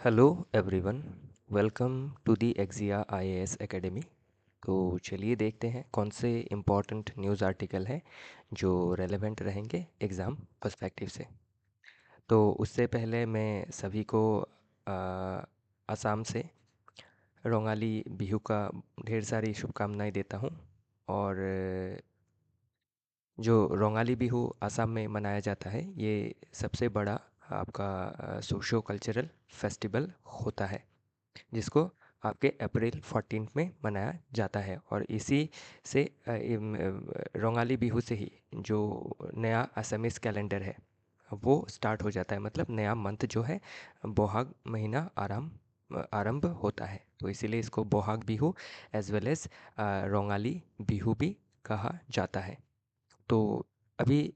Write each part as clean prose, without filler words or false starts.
Hello everyone, welcome to the एक्जिया IAS academy. तो चलिए देखते हैं कौन से इम्पोर्टेंट न्यूज़ आर्टिकल हैं जो रेलेवेंट रहेंगे एग्ज़ाम पर्सपेक्टिव से। तो उससे पहले मैं सभी को असम से रोंगाली बिहू का ढेर सारी शुभकामनाएं देता हूँ। और जो रोंगाली बिहू असम में मनाया जाता है, ये सबसे बड़ा आपका सोशो कल्चरल फेस्टिवल होता है जिसको आपके अप्रैल 14 में मनाया जाता है। और इसी से रोंगाली बिहू से ही जो नया असमीज कैलेंडर है वो स्टार्ट हो जाता है। मतलब नया मंथ जो है बोहाग महीना आरंभ होता है। तो इसीलिए इसको Bohag Bihu as well as Rongali Bihu भी कहा जाता है। तो अभी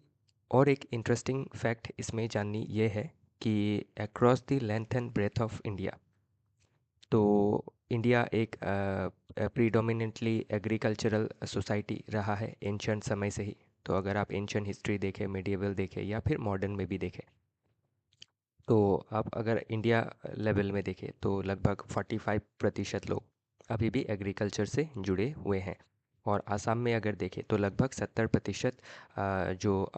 और एक इंटरेस्टिंग फैक्ट इसमें जाननी ये है कि across the length and breath of India, तो इंडिया एक प्रीडोमिनेंटली एग्रीकल्चरल सोसाइटी रहा है एंशियंट समय से ही। तो अगर आप एंशियंट हिस्ट्री देखें, मिडिएवल देखें या फिर मॉडर्न में भी देखें, तो आप अगर इंडिया लेवल में देखें तो लगभग 45% लोग अभी भी एग्रीकल्चर से जुड़े हुए हैं। और आसाम में अगर देखें तो लगभग 70% जो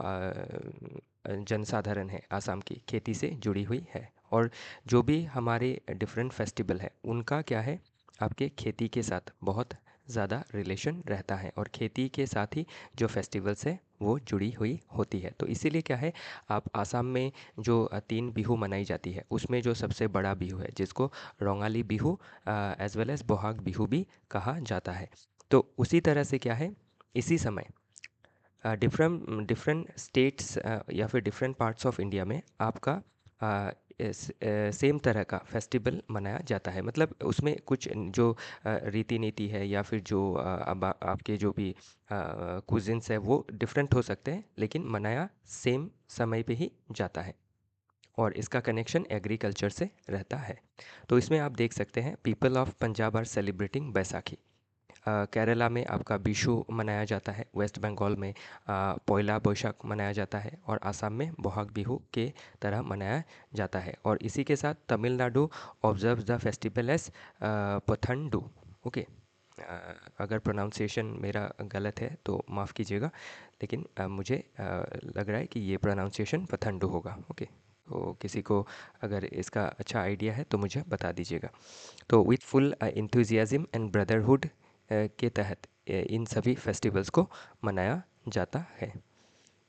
जनसाधारण है आसाम की खेती से जुड़ी हुई है। और जो भी हमारे डिफरेंट फेस्टिवल है उनका क्या है, आपके खेती के साथ बहुत ज़्यादा रिलेशन रहता है और खेती के साथ ही जो फेस्टिवल्स है वो जुड़ी हुई होती है। तो इसीलिए क्या है, आप आसाम में जो 3 बिहू मनाई जाती है उसमें जो सबसे बड़ा बिहू है जिसको Rongali Bihu as well as Bohag Bihu भी कहा जाता है। तो उसी तरह से क्या है, इसी समय डिफरेंट डिफरेंट स्टेट्स या फिर डिफरेंट पार्ट्स ऑफ इंडिया में आपका सेम तरह का फेस्टिवल मनाया जाता है। मतलब उसमें कुछ जो रीति नीति है या फिर जो आपके जो भी कुजिन्स है वो डिफरेंट हो सकते हैं, लेकिन मनाया सेम समय पे ही जाता है। और इसका कनेक्शन एग्रीकल्चर से रहता है। तो इसमें आप देख सकते हैं people of Punjab are celebrating Baisakhi. Kerala में आपका बिशु मनाया जाता है, वेस्ट बंगाल में पोइला बोईशाख मनाया जाता है और असम में बोहाग बिहू के तरह मनाया जाता है। और इसी के साथ Tamil Nadu observe the festival as Puthandu. Okay, अगर प्रोनाउंसिएशन मेरा गलत है तो माफ़ कीजिएगा, लेकिन मुझे लग रहा है कि ये प्रोनाउंसिएशन पथंडू होगा। ओके, तो किसी को अगर इसका अच्छा आइडिया है तो मुझे बता दीजिएगा। तो with full enthusiasm and brotherhood के तहत इन सभी फेस्टिवल्स को मनाया जाता है।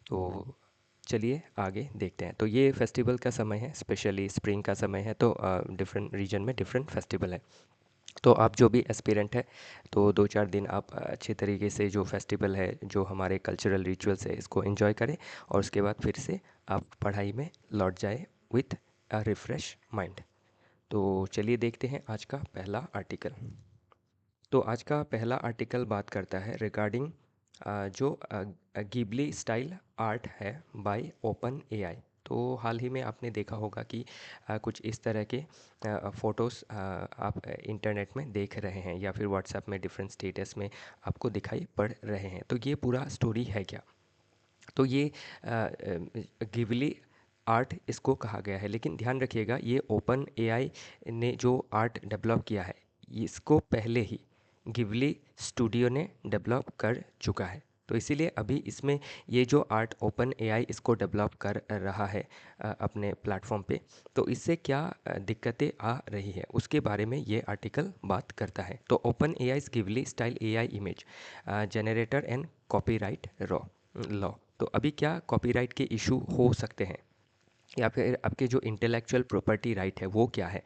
तो चलिए आगे देखते हैं। तो ये फेस्टिवल का समय है, स्पेशली स्प्रिंग का समय है, तो डिफरेंट रीजन में डिफरेंट फेस्टिवल है। तो आप जो भी एस्पिरेंट है, तो 2-4 दिन आप अच्छे तरीके से जो फेस्टिवल है, जो हमारे कल्चरल रिचुअल्स है, इसको एंजॉय करें और उसके बाद फिर से आप पढ़ाई में लौट जाए विथ अ रिफ्रेश माइंड। तो चलिए देखते हैं आज का पहला आर्टिकल। तो आज का पहला आर्टिकल बात करता है रिगार्डिंग जो गिबली स्टाइल आर्ट है बाय ओपन एआई। तो हाल ही में आपने देखा होगा कि कुछ इस तरह के फ़ोटोज़ आप इंटरनेट में देख रहे हैं या फिर व्हाट्सएप में डिफरेंट स्टेटस में आपको दिखाई पड़ रहे हैं। तो ये पूरा स्टोरी है क्या? तो ये गिबली आर्ट इसको कहा गया है, लेकिन ध्यान रखिएगा ये ओपन एआई ने जो आर्ट डेवलप किया है इसको पहले ही गिबली स्टूडियो ने डेवलप कर चुका है। तो इसीलिए अभी इसमें ये जो आर्ट ओपन एआई इसको डेवलप कर रहा है अपने प्लेटफॉर्म पे, तो इससे क्या दिक्कतें आ रही है उसके बारे में ये आर्टिकल बात करता है। तो open AI Ghibli style AI image generator and copyright law. तो अभी क्या कॉपीराइट के इशू हो सकते हैं या फिर आपके जो इंटेलेक्चुअल प्रॉपर्टी राइट है वो क्या है,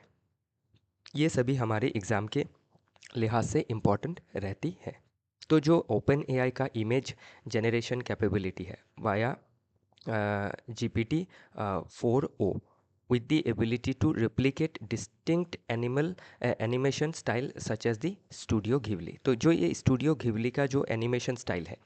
ये सभी हमारे एग्ज़ाम के लिहाज से इम्पॉर्टेंट रहती है। तो जो ओपन एआई का इमेज जनरेशन कैपेबिलिटी है via GPT 4o with the ability to replicate distinct animation style such as the studio Ghibli. तो जो ये स्टूडियो घिबली का जो एनिमेशन स्टाइल है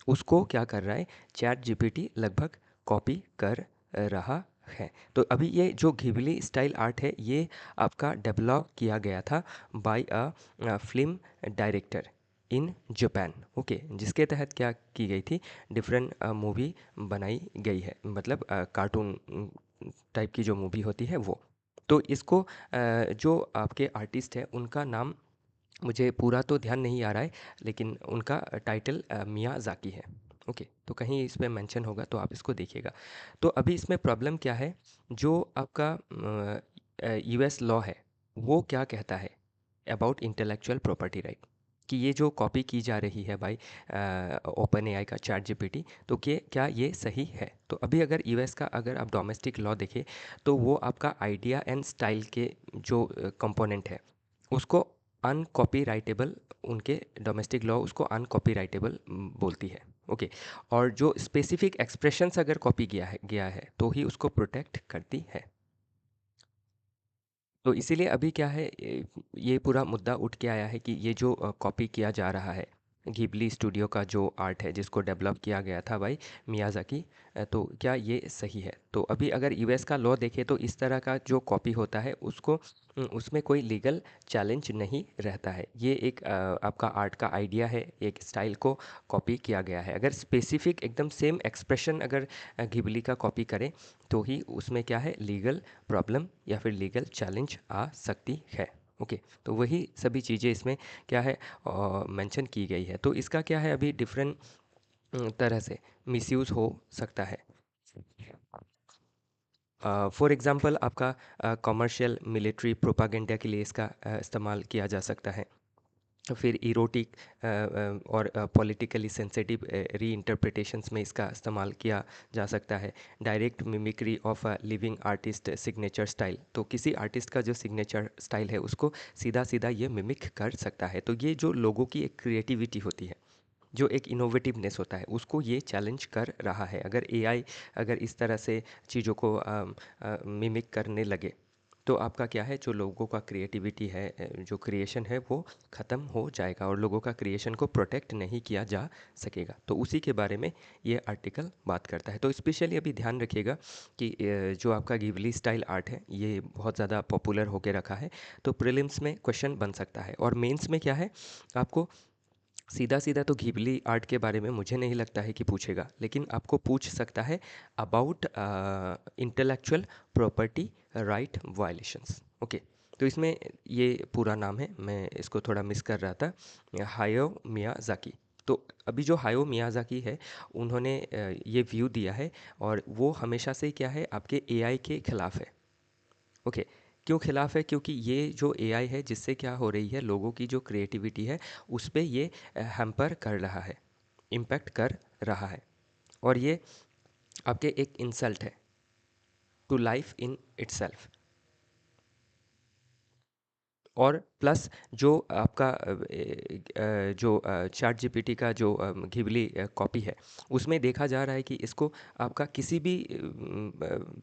उसको क्या कर रहा है, चैट जीपीटी लगभग कॉपी कर रहा है। तो अभी ये जो घिबली स्टाइल आर्ट है ये आपका डेवलप किया गया था by a film director in Japan. Okay, जिसके तहत क्या की गई थी, डिफरेंट मूवी बनाई गई है, मतलब कार्टून टाइप की जो मूवी होती है वो। तो इसको जो आपके आर्टिस्ट हैं उनका नाम मुझे पूरा तो ध्यान नहीं आ रहा है, लेकिन उनका टाइटल मियाज़ाकी है। ओके, तो कहीं इस पे मेंशन होगा तो आप इसको देखिएगा। तो अभी इसमें प्रॉब्लम क्या है, जो आपका यूएस लॉ है वो क्या कहता है अबाउट इंटेलेक्चुअल प्रॉपर्टी राइट, कि ये जो कॉपी की जा रही है बाय ओपन एआई का चैट जीपीटी, तो क्या ये सही है। तो अभी अगर यूएस का अगर आप डोमेस्टिक लॉ देखें तो वो आपका आइडिया एंड स्टाइल के जो कंपोनेंट है उसको अनकॉपीराइटेबल, उनके डोमेस्टिक लॉ उसको अनकॉपीराइटेबल बोलती है। ओके, और जो स्पेसिफिक एक्सप्रेशंस अगर कॉपी गया है तो ही उसको प्रोटेक्ट करती है। तो इसीलिए अभी क्या है, ये पूरा मुद्दा उठ के आया है कि ये जो कॉपी किया जा रहा है घिबली स्टूडियो का जो आर्ट है जिसको डेवलप किया गया था भाई मियाज़ाकी, तो क्या ये सही है। तो अभी अगर यूएस का लॉ देखें तो इस तरह का जो कॉपी होता है उसको उसमें कोई लीगल चैलेंज नहीं रहता है। ये एक आपका आर्ट का आइडिया है, एक स्टाइल को कॉपी किया गया है। अगर स्पेसिफिक एकदम सेम एक्सप्रेशन अगर घिबली का कॉपी करें तो ही उसमें क्या है, लीगल प्रॉब्लम या फिर लीगल चैलेंज आ सकती है। ओके, तो वही सभी चीज़ें इसमें क्या है मेंशन की गई है। तो इसका क्या है, अभी डिफरेंट तरह से मिसयूज़ हो सकता है। फॉर एग्ज़ाम्पल आपका कमर्शियल मिलिट्री प्रोपागेंडा के लिए इसका इस्तेमाल किया जा सकता है। फिर इरोटिक और पॉलिटिकली सेंसिटिव री इंटरप्रिटेशंस में इसका इस्तेमाल किया जा सकता है। Direct mimicry of a living artist signature style, तो किसी आर्टिस्ट का जो सिग्नेचर स्टाइल है उसको सीधा सीधा ये मिमिक कर सकता है। तो ये जो लोगों की एक क्रिएटिविटी होती है, जो एक इनोवेटिवनेस होता है, उसको ये चैलेंज कर रहा है। अगर एआई अगर इस तरह से चीज़ों को मिमिक करने लगे तो आपका क्या है, जो लोगों का क्रिएटिविटी है, जो क्रिएशन है वो ख़त्म हो जाएगा और लोगों का क्रिएशन को प्रोटेक्ट नहीं किया जा सकेगा। तो उसी के बारे में ये आर्टिकल बात करता है। तो स्पेशली अभी ध्यान रखिएगा कि जो आपका गिबली स्टाइल आर्ट है ये बहुत ज़्यादा पॉपुलर होके रखा है। तो प्रीलिम्स में क्वेश्चन बन सकता है और मेंस में क्या है, आपको सीधा सीधा तो घिबली आर्ट के बारे में मुझे नहीं लगता है कि पूछेगा, लेकिन आपको पूछ सकता है about intellectual property right violations. Okay, तो इसमें ये पूरा नाम है, मैं इसको थोड़ा मिस कर रहा था, हायो मियाज़ाकी। तो अभी जो हायो मियाज़ाकी है उन्होंने ये व्यू दिया है और वो हमेशा से क्या है, आपके एआई के खिलाफ है। ओके, क्यों खिलाफ है, क्योंकि ये जो एआई है जिससे क्या हो रही है, लोगों की जो क्रिएटिविटी है उस पे ये हैम्पर कर रहा है, इम्पैक्ट कर रहा है। और ये आपके एक इंसल्ट है टू लाइफ इन इटसेल्फ। और प्लस जो आपका जो चैट जीपीटी का जो घिबली कॉपी है उसमें देखा जा रहा है कि इसको आपका किसी भी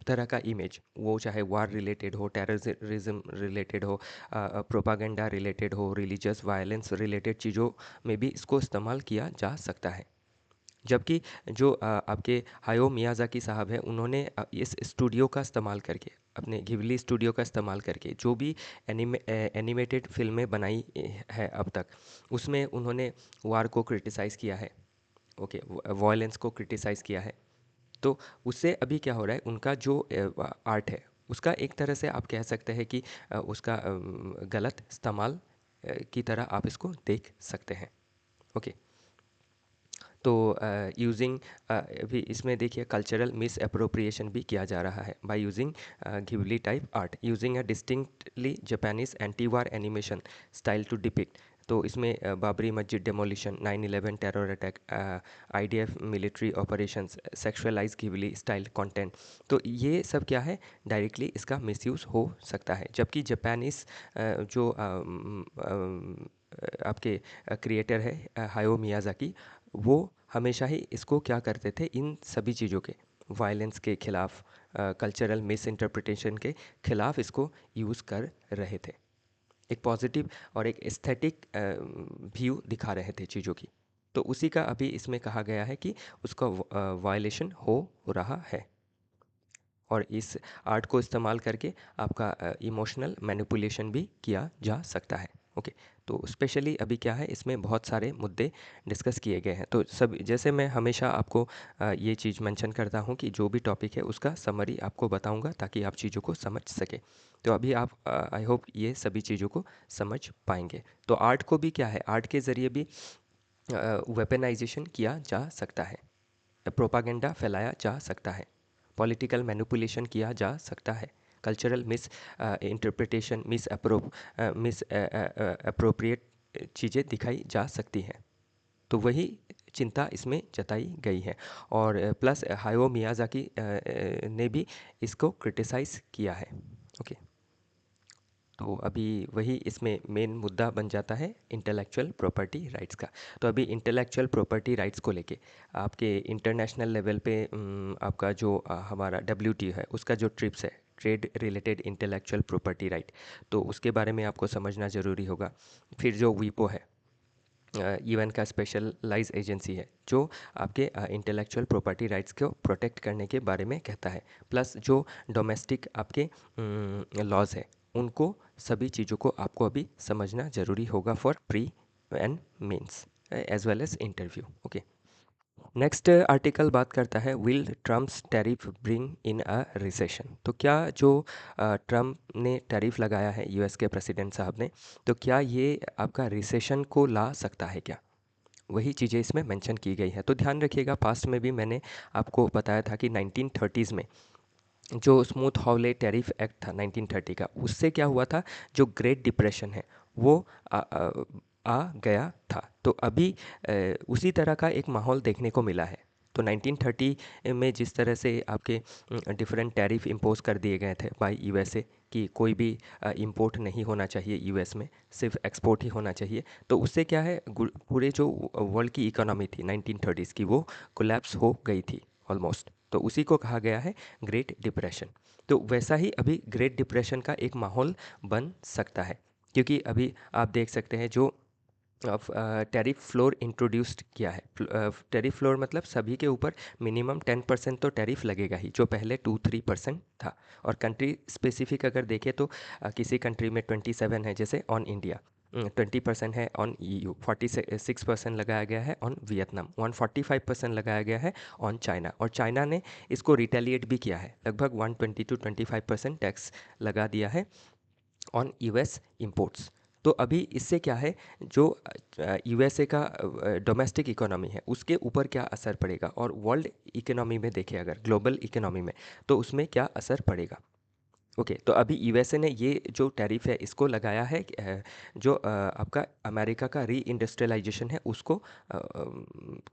तरह का इमेज, वो चाहे वार रिलेटेड हो, टेररिज्म रिलेटेड हो, प्रोपागेंडा रिलेटेड हो, रिलीजियस वायलेंस रिलेटेड चीज़ों में भी इसको इस्तेमाल किया जा सकता है। जबकि जो आपके हायो मियाज़ाकी साहब हैं उन्होंने इस स्टूडियो का इस्तेमाल करके, अपने घिबली स्टूडियो का इस्तेमाल करके जो भी एनिमेटेड फ़िल्में बनाई है अब तक, उसमें उन्होंने वार को क्रिटिसाइज़ किया है। ओके, वॉयलेंस को क्रिटिसाइज़ किया है। तो उससे अभी क्या हो रहा है, उनका जो आर्ट है उसका एक तरह से आप कह सकते हैं कि उसका गलत इस्तेमाल की तरह आप इसको देख सकते हैं। ओके, तो यूजिंग अभी इसमें देखिए कल्चरल मिस अप्रोप्रिएशन भी किया जा रहा है by using Ghibli type art using a distinctly Japanese anti war animation style to depict. तो इसमें Babri Masjid demolition, 9/11 terror attack, IDF military operations, sexualize Ghibli style content, तो ये सब क्या है, डायरेक्टली इसका मिसयूज़ हो सकता है। जबकि जापानीज जो आपके क्रिएटर है हायो मियाज़ाकी, वो हमेशा ही इसको क्या करते थे, इन सभी चीज़ों के वायलेंस के खिलाफ, कल्चरल मिस इंटरप्रिटेशन के खिलाफ इसको यूज़ कर रहे थे। एक पॉजिटिव और एक एस्थेटिक व्यू दिखा रहे थे चीज़ों की। तो उसी का अभी इसमें कहा गया है कि उसका वायलेशन हो रहा है और इस आर्ट को इस्तेमाल करके आपका इमोशनल मैनिपुलेशन भी किया जा सकता है। ओके, तो स्पेशली अभी क्या है, इसमें बहुत सारे मुद्दे डिस्कस किए गए हैं। तो सब जैसे मैं हमेशा आपको ये चीज़ मेंशन करता हूँ कि जो भी टॉपिक है उसका समरी आपको बताऊँगा ताकि आप चीज़ों को समझ सकें। तो अभी आप आई होप ये सभी चीज़ों को समझ पाएंगे। तो आर्ट को भी क्या है, आर्ट के ज़रिए भी वेपनाइजेशन किया जा सकता है, प्रोपागेंडा फैलाया जा सकता है, पॉलिटिकल मैनिपुलेशन किया जा सकता है, cultural miss interpretation, miss appropriate चीज़ें दिखाई जा सकती हैं। तो वही चिंता इसमें जताई गई है। और प्लस हायो मियाज़ाकी ने भी इसको क्रिटिसाइज़ किया है। ओके, तो अभी वही इसमें मेन मुद्दा बन जाता है इंटेलेक्चुअल प्रॉपर्टी राइट्स का। तो अभी इंटेलेक्चुअल प्रॉपर्टी राइट्स को लेके आपके इंटरनेशनल लेवल पे आपका जो हमारा WTO है उसका जो ट्रिप्स है, trade related intellectual property right, तो उसके बारे में आपको समझना ज़रूरी होगा। फिर जो वीपो है, यूएन का स्पेशलाइज एजेंसी है जो आपके इंटेलेक्चुअल प्रॉपर्टी राइट्स को प्रोटेक्ट करने के बारे में कहता है। प्लस जो डोमेस्टिक आपके लॉज है उनको, सभी चीज़ों को आपको अभी समझना ज़रूरी होगा for pre and mains as well as interview. Okay, next article बात करता है, will Trump's tariff bring in a recession. तो क्या जो ट्रम्प ने टैरिफ लगाया है, यूएस के प्रेसिडेंट साहब ने, तो क्या ये आपका रिसेशन को ला सकता है क्या, वही चीज़ें इसमें मेंशन की गई है। तो ध्यान रखिएगा, पास्ट में भी मैंने आपको बताया था कि 1930s में जो स्मूथ हॉवले टैरिफ एक्ट था 1930 का, उससे क्या हुआ था, जो ग्रेट डिप्रेशन है वो आ गया था। तो अभी उसी तरह का एक माहौल देखने को मिला है। तो 1930 में जिस तरह से आपके डिफरेंट टैरिफ इम्पोज कर दिए गए थे बाय यूएसए कि कोई भी इंपोर्ट नहीं होना चाहिए यूएस में, सिर्फ एक्सपोर्ट ही होना चाहिए, तो उससे क्या है, पूरे जो वर्ल्ड की इकोनॉमी थी 1930s की वो कोलैप्स हो गई थी ऑलमोस्ट। तो उसी को कहा गया है ग्रेट डिप्रेशन। तो वैसा ही अभी ग्रेट डिप्रेशन का एक माहौल बन सकता है, क्योंकि अभी आप देख सकते हैं जो टैरिफ फ्लोर इंट्रोड्यूस्ड किया है। टैरिफ फ्लोर मतलब सभी के ऊपर मिनिमम 10% तो टैरिफ लगेगा ही, जो पहले 2-3% था। और कंट्री स्पेसिफिक अगर देखें तो किसी कंट्री में 27 है, जैसे ऑन इंडिया 20% है, ऑन EU 46% लगाया गया है, ऑन वियतनाम 145% लगाया गया है, ऑन चाइना। और चाइना ने इसको रिटेलिएट भी किया है, लगभग 120-125% टैक्स लगा दिया है ऑन यूएस इंपोर्ट्स। तो अभी इससे क्या है, जो यूएसए का डोमेस्टिक इकोनॉमी है उसके ऊपर क्या असर पड़ेगा, और वर्ल्ड इकोनॉमी में देखें अगर ग्लोबल इकोनॉमी में, तो उसमें क्या असर पड़ेगा। ओके, तो अभी यूएसए ने ये जो टैरिफ है इसको लगाया है जो आपका अमेरिका का री इंडस्ट्रियलाइजेशन है उसको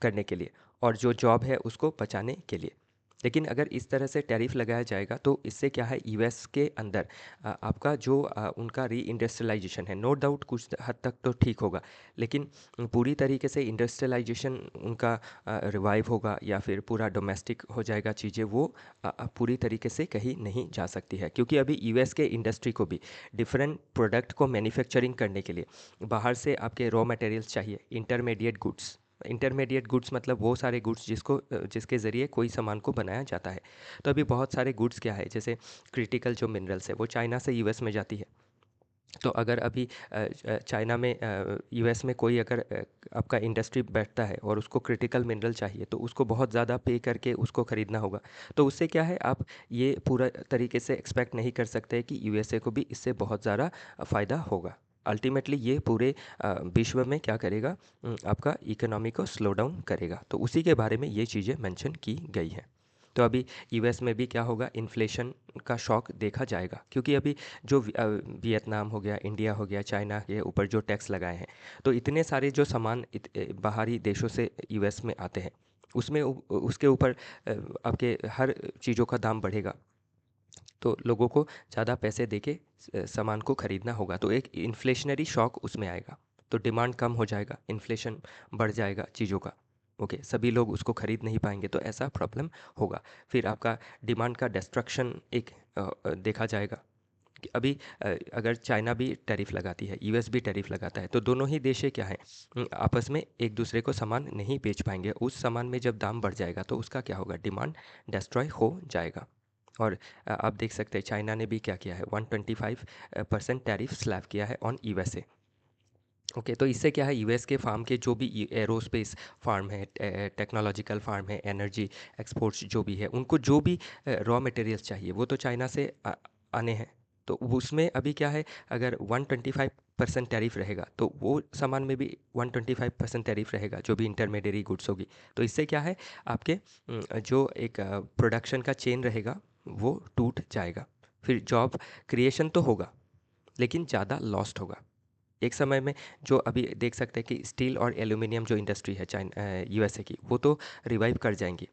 करने के लिए, और जो जॉब है उसको बचाने के लिए। लेकिन अगर इस तरह से टैरिफ लगाया जाएगा तो इससे क्या है, यूएस के अंदर आपका जो उनका री इंडस्ट्रियलाइजेशन है, नो डाउट कुछ हद तक तो ठीक होगा, लेकिन पूरी तरीके से इंडस्ट्रियलाइजेशन उनका रिवाइव होगा या फिर पूरा डोमेस्टिक हो जाएगा चीज़ें, वो पूरी तरीके से कहीं नहीं जा सकती है। क्योंकि अभी यूएस के इंडस्ट्री को भी डिफरेंट प्रोडक्ट को मैन्युफैक्चरिंग करने के लिए बाहर से आपके रॉ मटेरियल्स चाहिए, इंटरमीडिएट गुड्स। इंटरमीडिएट गुड्स मतलब वो सारे गुड्स जिसके ज़रिए कोई सामान को बनाया जाता है। तो अभी बहुत सारे गुड्स क्या है, जैसे क्रिटिकल जो मिनरल्स है वो चाइना से यूएस में जाती है। तो अगर अभी चाइना में यूएस में कोई अगर आपका इंडस्ट्री बैठता है और उसको क्रिटिकल मिनरल चाहिए, तो उसको बहुत ज़्यादा पे करके उसको ख़रीदना होगा। तो उससे क्या है, आप ये पूरा तरीके से एक्सपेक्ट नहीं कर सकते कि यूएसए को भी इससे बहुत ज़्यादा फ़ायदा होगा। अल्टीमेटली ये पूरे विश्व में क्या करेगा, आपका इकोनॉमी को स्लो डाउन करेगा। तो उसी के बारे में ये चीज़ें मेंशन की गई हैं। तो अभी यूएस में भी क्या होगा, इन्फ्लेशन का शॉक देखा जाएगा, क्योंकि अभी जो वियतनाम हो गया, इंडिया हो गया, चाइना के ऊपर जो टैक्स लगाए हैं, तो इतने सारे जो सामान बाहरी देशों से यूएस में आते हैं, उसमें उसके ऊपर आपके हर चीज़ों का दाम बढ़ेगा, तो लोगों को ज़्यादा पैसे देके सामान को ख़रीदना होगा, तो एक इन्फ्लेशनरी शॉक उसमें आएगा। तो डिमांड कम हो जाएगा, इन्फ्लेशन बढ़ जाएगा चीज़ों का। ओके, सभी लोग उसको ख़रीद नहीं पाएंगे, तो ऐसा प्रॉब्लम होगा। फिर आपका डिमांड का डिस्ट्रक्शन एक देखा जाएगा कि अभी अगर चाइना भी टैरिफ लगाती है, यूएस भी टैरिफ लगाता है, तो दोनों ही देश क्या हैं, आपस में एक दूसरे को सामान नहीं बेच पाएंगे। उस सामान में जब दाम बढ़ जाएगा तो उसका क्या होगा, डिमांड डिस्ट्रॉय हो जाएगा। और आप देख सकते हैं चाइना ने भी क्या किया है, 125% टैरिफ स्लैब किया है ऑन यूएसए। ओके, तो इससे क्या है, यूएस के फार्म के जो भी एरोस्पेस फार्म है, टेक्नोलॉजिकल फार्म है, एनर्जी एक्सपोर्ट्स जो भी है, उनको जो भी रॉ मटेरियल्स चाहिए वो तो चाइना से आने हैं। तो उसमें अभी क्या है, अगर 125% टैरिफ रहेगा तो वो सामान में भी 125% टैरिफ रहेगा, जो भी इंटरमीडिएरी गुड्स होगी। तो इससे क्या है, आपके जो एक प्रोडक्शन का चेन रहेगा वो टूट जाएगा। फिर जॉब क्रिएशन तो होगा, लेकिन ज़्यादा लॉस्ट होगा एक समय में। जो अभी देख सकते हैं कि स्टील और एल्यूमिनियम जो इंडस्ट्री है चाइना यूएसए की, वो तो रिवाइव कर जाएंगी,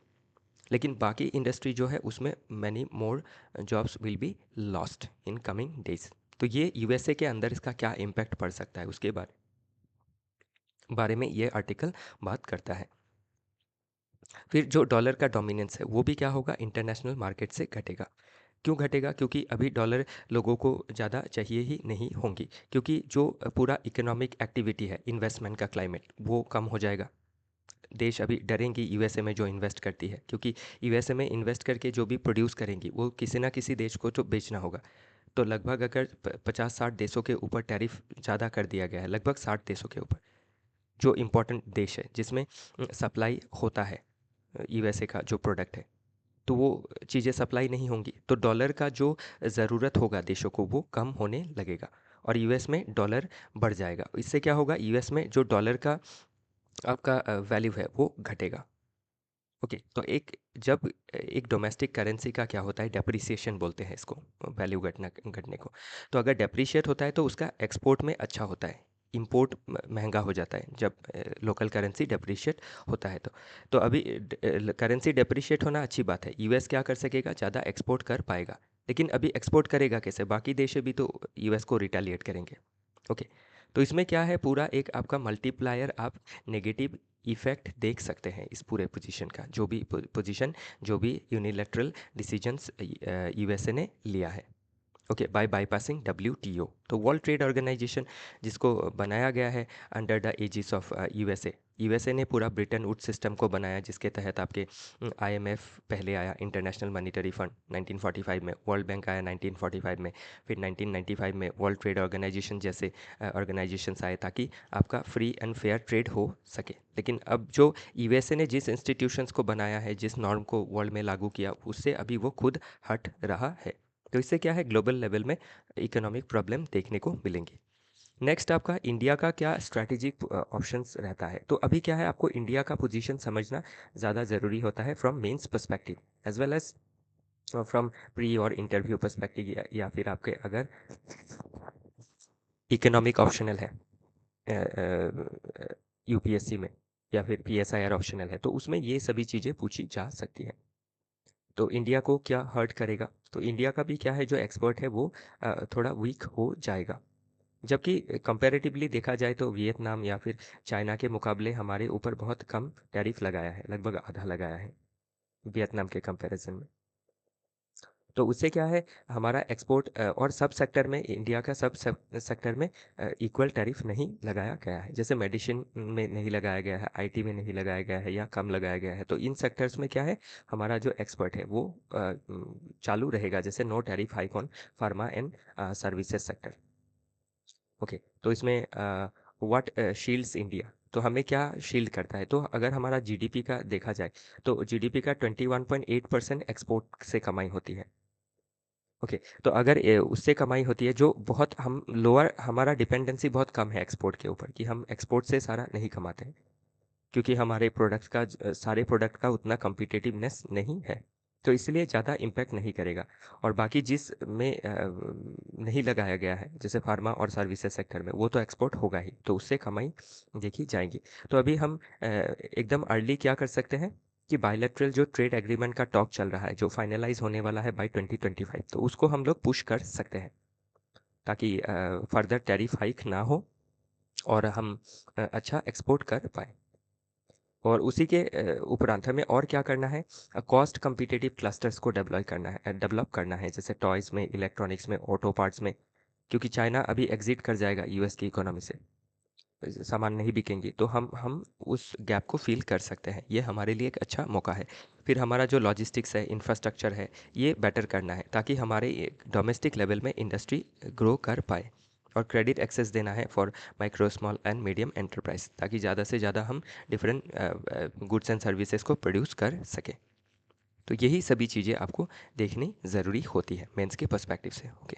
लेकिन बाकी इंडस्ट्री जो है उसमें many more jobs will be lost in coming days. तो ये यूएसए के अंदर इसका क्या इम्पैक्ट पड़ सकता है उसके बारे में ये आर्टिकल बात करता है। फिर जो डॉलर का डोमिनेंस है वो भी क्या होगा, इंटरनेशनल मार्केट से घटेगा। क्यों घटेगा? क्योंकि अभी डॉलर लोगों को ज़्यादा चाहिए ही नहीं होंगी, क्योंकि जो पूरा इकोनॉमिक एक्टिविटी है, इन्वेस्टमेंट का क्लाइमेट वो कम हो जाएगा। देश अभी डरेंगी यूएसए में जो इन्वेस्ट करती है, क्योंकि यूएसए में इन्वेस्ट करके जो भी प्रोड्यूस करेंगी वो किसी ना किसी देश को तो बेचना होगा। तो लगभग अगर 50-60 देशों के ऊपर टैरिफ ज़्यादा कर दिया गया है, लगभग 60 देशों के ऊपर, जो इम्पोर्टेंट देश है जिसमें सप्लाई होता है यूएसए का जो प्रोडक्ट है, तो वो चीज़ें सप्लाई नहीं होंगी, तो डॉलर का जो ज़रूरत होगा देशों को वो कम होने लगेगा और यूएस में डॉलर बढ़ जाएगा। इससे क्या होगा, यूएस में जो डॉलर का आपका वैल्यू है वो घटेगा। ओके, तो एक जब एक डोमेस्टिक करेंसी का क्या होता है, डेप्रिसिएशन बोलते हैं इसको, वैल्यू घटना घटने को। तो अगर डेप्रिशिएट होता है तो उसका एक्सपोर्ट में अच्छा होता है, इंपोर्ट महंगा हो जाता है जब लोकल करेंसी डेप्रिशिएट होता है। तो अभी करेंसी डेप्रिशिएट होना अच्छी बात है, यूएस क्या कर सकेगा, ज़्यादा एक्सपोर्ट कर पाएगा। लेकिन अभी एक्सपोर्ट करेगा कैसे, बाकी देश भी तो यूएस को रिटेलिएट करेंगे। ओके, तो इसमें क्या है, पूरा एक आपका मल्टीप्लायर आप नेगेटिव इफेक्ट देख सकते हैं इस पूरे पोजीशन का, जो भी पोजीशन, जो भी यूनिलैटरल डिसीजंस यूएसए ने लिया है। ओके, बाय बाईपासिंग डब्ल्यूटीओ, तो वर्ल्ड ट्रेड ऑर्गेनाइजेशन जिसको बनाया गया है under the aegis of USA. USA ने पूरा ब्रिटन वुड सिस्टम को बनाया, जिसके तहत आपके आईएमएफ पहले आया, इंटरनेशनल मॉनेटरी फंड 1945 में, वर्ल्ड बैंक आया 1945 में, फिर 1995 में वर्ल्ड ट्रेड ऑर्गेनाइजेशन जैसे ऑर्गेनाइजेशंस आए, ताकि आपका फ्री एंड फेयर ट्रेड हो सके। लेकिन अब जो यूएसए ने जिस इंस्टीट्यूशंस को बनाया है, जिस नॉर्म को वर्ल्ड में लागू किया, उससे अभी वो खुद हट रहा है। तो इससे क्या है, ग्लोबल लेवल में इकोनॉमिक प्रॉब्लम देखने को मिलेंगी। नेक्स्ट आपका इंडिया का क्या स्ट्रैटेजिक ऑप्शंस रहता है। तो अभी क्या है, आपको इंडिया का पोजीशन समझना ज़्यादा ज़रूरी होता है from mains perspective as well as from pre और इंटरव्यू पर्सपेक्टिव, या फिर आपके अगर इकोनॉमिक ऑप्शनल है यूपीएससी में, या फिर पीएसआईआर ऑप्शनल है, तो उसमें ये सभी चीज़ें पूछी जा सकती हैं। तो इंडिया को क्या हर्ट करेगा, तो इंडिया का भी क्या है, जो एक्सपर्ट है वो थोड़ा वीक हो जाएगा। जबकि कंपैरेटिवली देखा जाए तो वियतनाम या फिर चाइना के मुकाबले हमारे ऊपर बहुत कम टैरिफ लगाया है, लगभग आधा लगाया है वियतनाम के कंपैरिजन में। तो उससे क्या है, हमारा एक्सपोर्ट और सब सेक्टर में, इंडिया का सब सेक्टर में इक्वल टैरिफ नहीं लगाया गया है। जैसे मेडिसिन में नहीं लगाया गया है, आईटी में नहीं लगाया गया है, या कम लगाया गया है। तो इन सेक्टर्स में क्या है, हमारा जो एक्सपर्ट है वो चालू रहेगा, जैसे no tariff hike on pharma and services sector. Okay, तो इसमें व्हाट शील्ड्स इंडिया, तो हमें क्या शील्ड करता है, तो अगर हमारा जीडीपी का देखा जाए तो जीडीपी का 21.8% एक्सपोर्ट से कमाई होती है। ओके, तो अगर उससे कमाई होती है, जो बहुत हम लोअर, हमारा डिपेंडेंसी बहुत कम है एक्सपोर्ट के ऊपर, कि हम एक्सपोर्ट से सारा नहीं कमाते हैं, क्योंकि हमारे प्रोडक्ट्स का सारे प्रोडक्ट का उतना कम्पिटिटिवनेस नहीं है। तो इसलिए ज़्यादा इम्पैक्ट नहीं करेगा। और बाकी जिस में नहीं लगाया गया है, जैसे फार्मा और सर्विसेज सेक्टर में, वो तो एक्सपोर्ट होगा ही, तो उससे कमाई देखी जाएगी। तो अभी हम एकदम अर्ली क्या कर सकते हैं, कि बायलैटरल जो ट्रेड एग्रीमेंट का टॉक चल रहा है, जो फाइनलाइज होने वाला है बाय 2025, तो उसको हम लोग पुश कर सकते हैं, ताकि फर्दर टैरिफ हाइक ना हो और हम अच्छा एक्सपोर्ट कर पाए। और उसी के उपरांत हमें और क्या करना है, कॉस्ट कम्पिटिटिव क्लस्टर्स को डेवलप करना है, जैसे टॉयज़ में, इलेक्ट्रॉनिक्स में, ऑटो पार्ट्स में। क्योंकि चाइना अभी एग्जिट कर जाएगा यूएस की इकोनॉमी से, सामान नहीं बिकेंगी, तो हम उस गैप को फिल कर सकते हैं। ये हमारे लिए एक अच्छा मौका है। फिर हमारा जो लॉजिस्टिक्स है, इंफ्रास्ट्रक्चर है, ये बेटर करना है, ताकि हमारे डोमेस्टिक लेवल में इंडस्ट्री ग्रो कर पाए। और क्रेडिट एक्सेस देना है for micro small and medium enterprise, ताकि ज़्यादा से ज़्यादा हम डिफरेंट गुड्स एंड सर्विसेज को प्रोड्यूस कर सकें। तो यही सभी चीज़ें आपको देखनी ज़रूरी होती है मेंस के पर्सपेक्टिव से। ओके,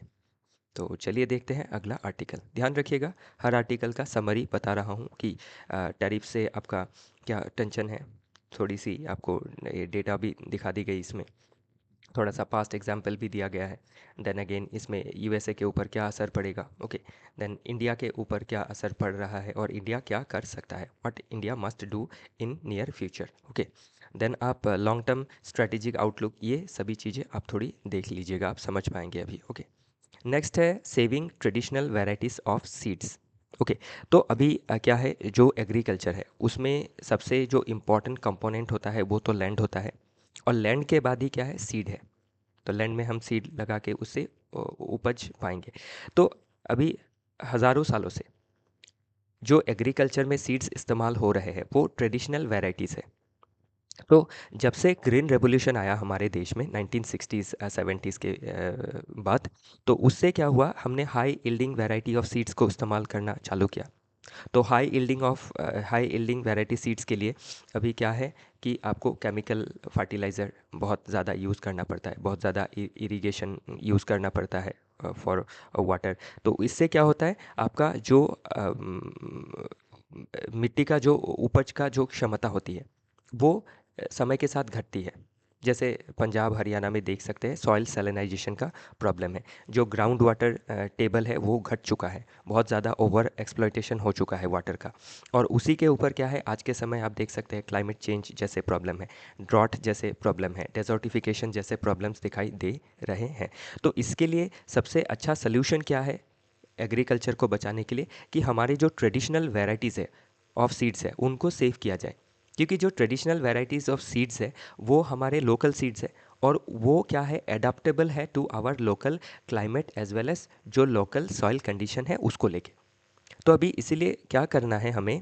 तो चलिए देखते हैं अगला आर्टिकल। ध्यान रखिएगा, हर आर्टिकल का समरी बता रहा हूँ कि टैरिफ से आपका क्या टेंशन है। थोड़ी सी आपको डेटा भी दिखा दी गई इसमें, थोड़ा सा पास्ट एग्जाम्पल भी दिया गया है। देन अगेन इसमें यूएसए के ऊपर क्या असर पड़ेगा, ओके। देन इंडिया के ऊपर क्या असर पड़ रहा है और इंडिया क्या कर सकता है, what India must do in near future, okay. Then आप लॉन्ग टर्म स्ट्रेटेजिक आउटलुक, ये सभी चीज़ें आप थोड़ी देख लीजिएगा, आप समझ पाएंगे अभी, ओके। नेक्स्ट है saving traditional varieties of seeds, okay. तो अभी क्या है, जो एग्रीकल्चर है उसमें सबसे जो इम्पोर्टेंट कंपोनेंट होता है वो तो लैंड होता है, और लैंड के बाद ही क्या है, सीड है। तो लैंड में हम सीड लगा के उससे उपज पाएंगे। तो अभी हज़ारों सालों से जो एग्रीकल्चर में सीड्स इस्तेमाल हो रहे हैं वो ट्रेडिशनल वेराइटीज़ है। तो जब से ग्रीन रेवोल्यूशन आया हमारे देश में 1960s 70s के बाद, तो उससे क्या हुआ, हमने high yielding variety of seeds को इस्तेमाल करना चालू किया। तो हाई यील्डिंग वैरायटी सीड्स के लिए अभी क्या है कि आपको केमिकल फर्टिलाइज़र बहुत ज़्यादा यूज़ करना पड़ता है, बहुत ज़्यादा इरिगेशन यूज़ करना पड़ता है फॉर वाटर। तो इससे क्या होता है, आपका जो मिट्टी का जो उपज का जो क्षमता होती है वो समय के साथ घटती है। जैसे पंजाब हरियाणा में देख सकते हैं सॉइल सैलिनाइजेशन का प्रॉब्लम है, जो ग्राउंड वाटर टेबल है वो घट चुका है, बहुत ज़्यादा ओवर एक्सप्लॉयटेशन हो चुका है वाटर का। और उसी के ऊपर क्या है, आज के समय आप देख सकते हैं क्लाइमेट चेंज जैसे प्रॉब्लम है, ड्रॉट जैसे प्रॉब्लम है, डेजर्टिफिकेशन जैसे प्रॉब्लम्स दिखाई दे रहे हैं। तो इसके लिए सबसे अच्छा सल्यूशन क्या है एग्रीकल्चर को बचाने के लिए, कि हमारे जो ट्रेडिशनल वेराइटीज़ है ऑफ सीड्स है उनको सेव किया जाए। क्योंकि जो ट्रेडिशनल वेराइटीज़ ऑफ सीड्स है वो हमारे लोकल सीड्स है, और वो क्या है, एडाप्टेबल है to our local climate as well as जो लोकल सॉइल कंडीशन है उसको लेके। तो अभी इसीलिए क्या करना है हमें,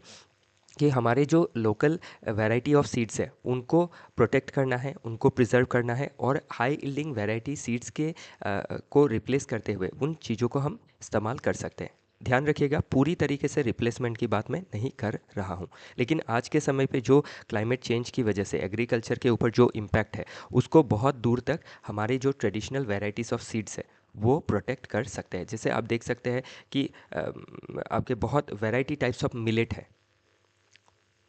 कि हमारे जो लोकल वैरायटी ऑफ सीड्स है उनको प्रोटेक्ट करना है, उनको प्रिजर्व करना है, और हाई यील्डिंग वैरायटी सीड्स के को रिप्लेस करते हुए उन चीज़ों को हम इस्तेमाल कर सकते हैं। ध्यान रखिएगा, पूरी तरीके से रिप्लेसमेंट की बात मैं नहीं कर रहा हूँ, लेकिन आज के समय पे जो क्लाइमेट चेंज की वजह से एग्रीकल्चर के ऊपर जो इम्पैक्ट है उसको बहुत दूर तक हमारे जो ट्रेडिशनल वेराइटीज़ ऑफ सीड्स है वो प्रोटेक्ट कर सकते हैं। जैसे आप देख सकते हैं कि आपके बहुत वैरायटी टाइप्स ऑफ मिलेट है,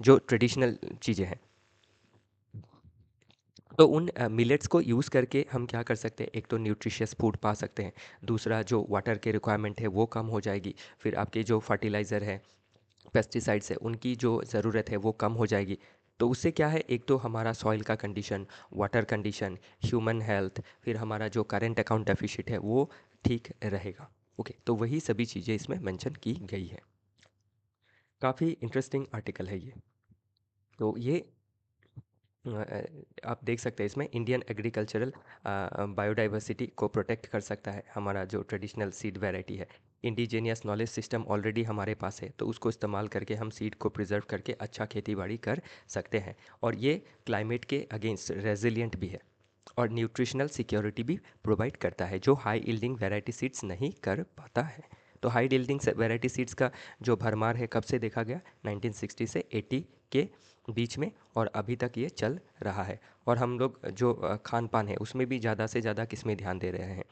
जो ट्रेडिशनल चीज़ें हैं। तो उन मिलेट्स को यूज़ करके हम क्या कर सकते हैं, एक तो न्यूट्रिशियस फूड पा सकते हैं, दूसरा जो वाटर की रिक्वायरमेंट है वो कम हो जाएगी, फिर आपके जो फर्टिलाइज़र है, पेस्टिसाइड्स है, उनकी जो ज़रूरत है वो कम हो जाएगी। तो उससे क्या है, एक तो हमारा सॉइल का condition, water condition, human health, फिर हमारा जो करेंट अकाउंट डेफिसिट है वो ठीक रहेगा। ओके, तो वही सभी चीज़ें इसमें मेंशन की गई है। काफ़ी इंटरेस्टिंग आर्टिकल है ये। तो ये आप देख सकते हैं इसमें इंडियन एग्रीकल्चरल बायोडाइवर्सिटी को प्रोटेक्ट कर सकता है हमारा जो ट्रेडिशनल सीड वैरायटी है। इंडिजीनियस नॉलेज सिस्टम ऑलरेडी हमारे पास है, तो उसको इस्तेमाल करके हम सीड को प्रिजर्व करके अच्छा खेती बाड़ी कर सकते हैं। और ये क्लाइमेट के अगेंस्ट रेजिलियंट भी है, और न्यूट्रिशनल सिक्योरिटी भी प्रोवाइड करता है, जो हाई यील्डिंग वैरायटी सीड्स नहीं कर पाता है। तो हाई यील्डिंग वैरायटी सीड्स का जो भरमार है कब से देखा गया, 1960 से 80 के बीच में, और अभी तक ये चल रहा है। और हम लोग जो खान पान है उसमें भी ज़्यादा से ज़्यादा किस में ध्यान दे रहे हैं,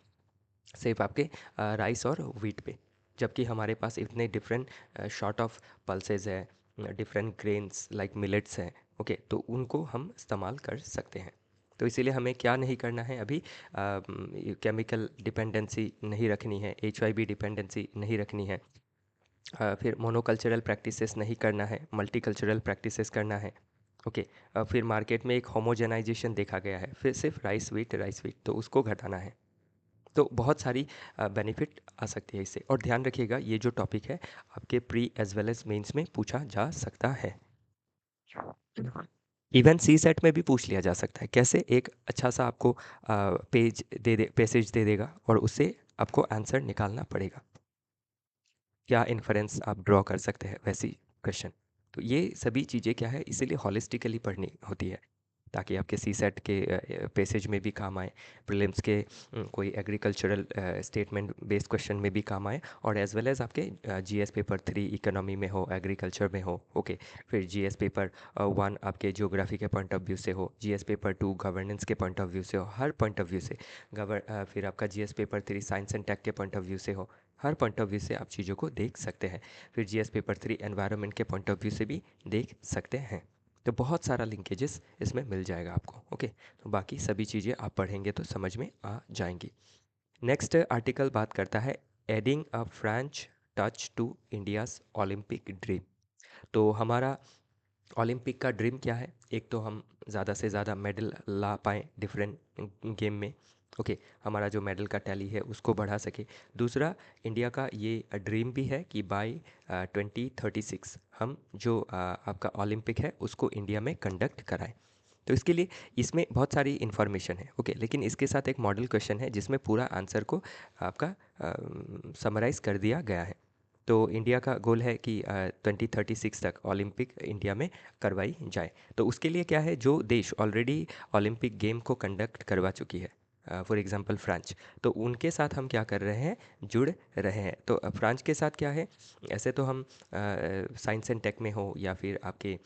सिर्फ आपके राइस और व्हीट पे, जबकि हमारे पास इतने डिफरेंट शॉर्ट ऑफ पल्सेस है, डिफरेंट ग्रेन्स लाइक मिलेट्स हैं, ओके। तो उनको हम इस्तेमाल कर सकते हैं। तो इसीलिए हमें क्या नहीं करना है अभी, केमिकल डिपेंडेंसी नहीं रखनी है, HYB डिपेंडेंसी नहीं रखनी है, फिर मोनोकल्चरल प्रैक्टिसेस नहीं करना है, मल्टीकल्चरल प्रैक्टिसेस करना है, ओके। फिर मार्केट में एक होमोजेनाइजेशन देखा गया है, फिर सिर्फ राइस वीट तो उसको घटाना है। तो बहुत सारी बेनिफिट आ सकती है इससे। और ध्यान रखिएगा, ये जो टॉपिक है आपके pre as well as mains में पूछा जा सकता है, इवन सी सेट में भी पूछ लिया जा सकता है। कैसे, एक अच्छा सा आपको पैसेज दे देगा और उससे आपको आंसर निकालना पड़ेगा, क्या इन्फरेंस आप ड्रॉ कर सकते हैं वैसी क्वेश्चन। तो ये सभी चीज़ें क्या है, इसीलिए हॉलिस्टिकली पढ़नी होती है। ताकि आपके सीसेट के पैसेज में भी काम आए, प्रीलिम्स के कोई एग्रीकल्चरल स्टेटमेंट बेस्ड क्वेश्चन में भी काम आए, और एज वेल एज आपके जीएस पेपर 3 इकोनॉमी में हो, एग्रीकल्चर में हो। ओके, फिर जीएस पेपर 1 आपके ज्योग्राफी के पॉइंट ऑफ व्यू से हो, जीएस पेपर 2 गवर्नेंस के पॉइंट ऑफ व्यू से हो, हर पॉइंट ऑफ व्यू से फिर आपका GS paper 3 science and tech के पॉइंट ऑफ व्यू से हो, हर पॉइंट ऑफ व्यू से आप चीज़ों को देख सकते हैं। फिर जीएस पेपर 3 एनवायरनमेंट के पॉइंट ऑफ व्यू से भी देख सकते हैं। तो बहुत सारा लिंकेजेस इसमें मिल जाएगा आपको। ओके, तो बाकी सभी चीज़ें आप पढ़ेंगे तो समझ में आ जाएंगी। नेक्स्ट आर्टिकल बात करता है adding a French touch to India's Olympic dream. तो हमारा ओलंपिक का ड्रीम क्या है? एक तो हम ज़्यादा से ज़्यादा मेडल ला पाएँ डिफरेंट गेम में। ओके, हमारा जो मेडल का टैली है उसको बढ़ा सके। दूसरा, इंडिया का ये ड्रीम भी है कि बाय 2036 हम जो आपका ओलंपिक है उसको इंडिया में कंडक्ट कराएं। तो इसके लिए इसमें बहुत सारी इन्फॉर्मेशन है। ओके, लेकिन इसके साथ एक मॉडल क्वेश्चन है जिसमें पूरा आंसर को आपका समराइज़ कर दिया गया है। तो इंडिया का गोल है कि 2036 तक ओलंपिक इंडिया में करवाई जाए। तो उसके लिए क्या है, जो देश ऑलरेडी ओलंपिक गेम को कंडक्ट करवा चुकी है, फॉर एग्जांपल फ्रांस, तो उनके साथ हम क्या कर रहे हैं, जुड़ रहे हैं। तो फ्रांस के साथ क्या है, ऐसे तो हम साइंस एंड टेक में हो, या फिर आपके